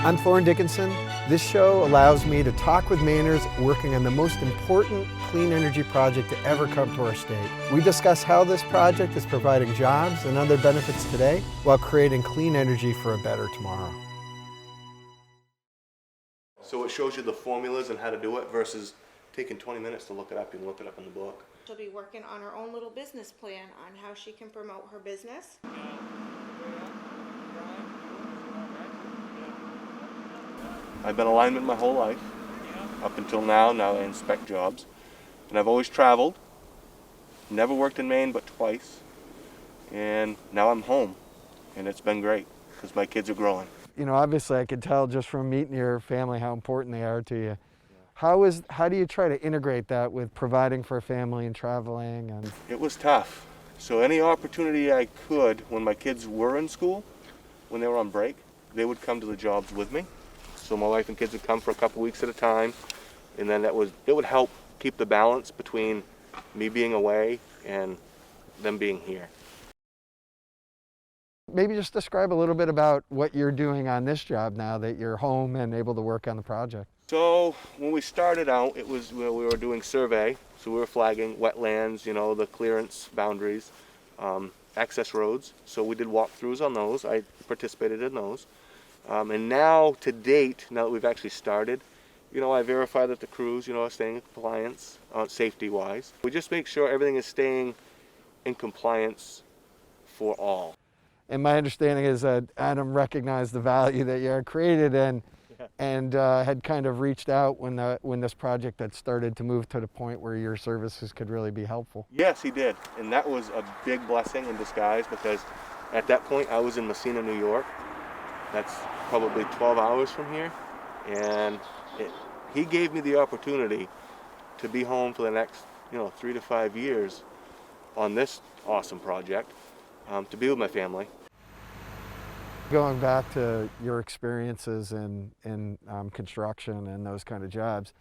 I'm Thorne Dickinson. This show allows me to talk with Mainers working on the most important clean energy project to ever come to our state. We discuss how this project is providing jobs and other benefits today while creating clean energy for a better tomorrow. So it shows you the formulas and how to do it versus taking 20 minutes to look it up. You can look it up in the book. She'll be working on her own little business plan on how she can promote her business. I've been a lineman my whole life, up until now I inspect jobs. And I've always traveled, never worked in Maine but twice, and now I'm home, and it's been great, because my kids are growing. You know, obviously I could tell just from meeting your family how important they are to you. How do you try to integrate that with providing for a family and traveling? And It was tough. So any opportunity I could, when my kids were in school, when they were on break, they would come to the jobs with me. So my wife and kids would come for a couple weeks at a time, and then it would help keep the balance between me being away and them being here. maybe just describe a little bit about what you're doing on this job now that you're home and able to work on the project. So when we started out, it was we were doing survey, so we were flagging wetlands, you know, the clearance boundaries, access roads. So we did walkthroughs on those. I participated in those. And now, to date, now that we've actually started, you know, I verify that the crews, you know, are staying in compliance, safety-wise. We just make sure everything is staying in compliance for all. And my understanding is that Adam recognized the value that you had created and had kind of reached out when this project had started to move to the point where your services could really be helpful. Yes, he did. And that was a big blessing in disguise, because at that point I was in Messina, New York. That's probably 12 hours from here. And he gave me the opportunity to be home for the next, 3 to 5 years on this awesome project, to be with my family. Going back to your experiences in construction and those kind of jobs,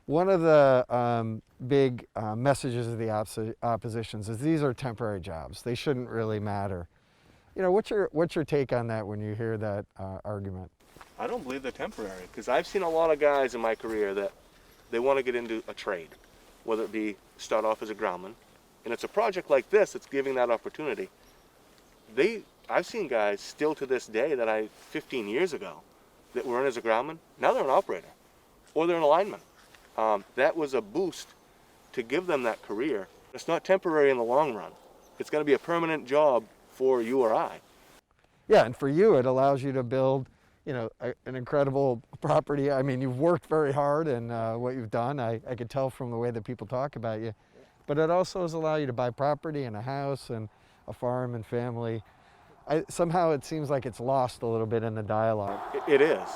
one of the big messages of the oppositions is these are temporary jobs. They shouldn't really matter. You know, what's your take on that when you hear that argument? I don't believe they're temporary, because I've seen a lot of guys in my career that they want to get into a trade, whether it be start off as a groundman, and it's a project like this that's giving that opportunity. I've seen guys still to this day that 15 years ago, that were in as a groundman, now they're an operator, or they're an lineman. That was a boost to give them that career. It's not temporary in the long run. It's going to be a permanent job for you or I. Yeah, and for you, it allows you to build, an incredible property. I mean, you've worked very hard in what you've done. I could tell from the way that people talk about you. But it also has allowed you to buy property and a house and a farm and family. Somehow it seems like it's lost a little bit in the dialogue. It is.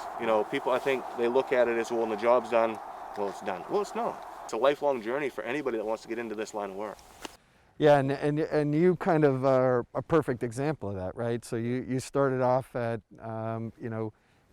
People, I think, they look at it as, well, when the job's done, well, it's done. Well, it's not. It's a lifelong journey for anybody that wants to get into this line of work. Yeah, and you kind of are a perfect example of that, right? So you started off at,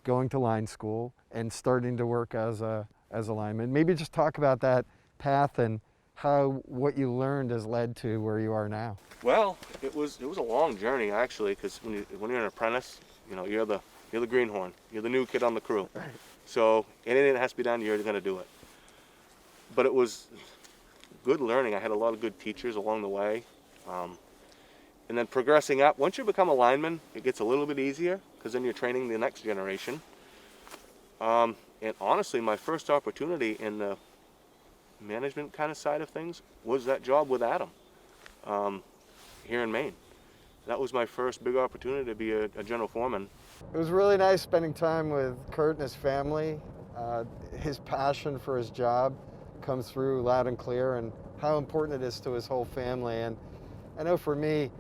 going to line school and starting to work as a lineman. Maybe just talk about that path and how what you learned has led to where you are now. Well, it was a long journey, actually, because when you're an apprentice, you're the greenhorn. You're the new kid on the crew. Right. So anything that has to be done, you're going to do it. But it was good learning. I had a lot of good teachers along the way. And then progressing up, once you become a lineman, it gets a little bit easier, because then you're training the next generation. And honestly, my first opportunity in the management kind of side of things was that job with Adam here in Maine. That was my first big opportunity to be a general foreman. It was really nice spending time with Curt and his family. His passion for his job comes through loud and clear, and how important it is to his whole family. And I know for me,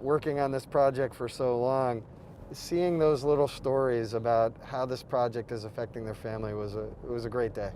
working on this project for so long, seeing those little stories about how this project is affecting their family was a great day.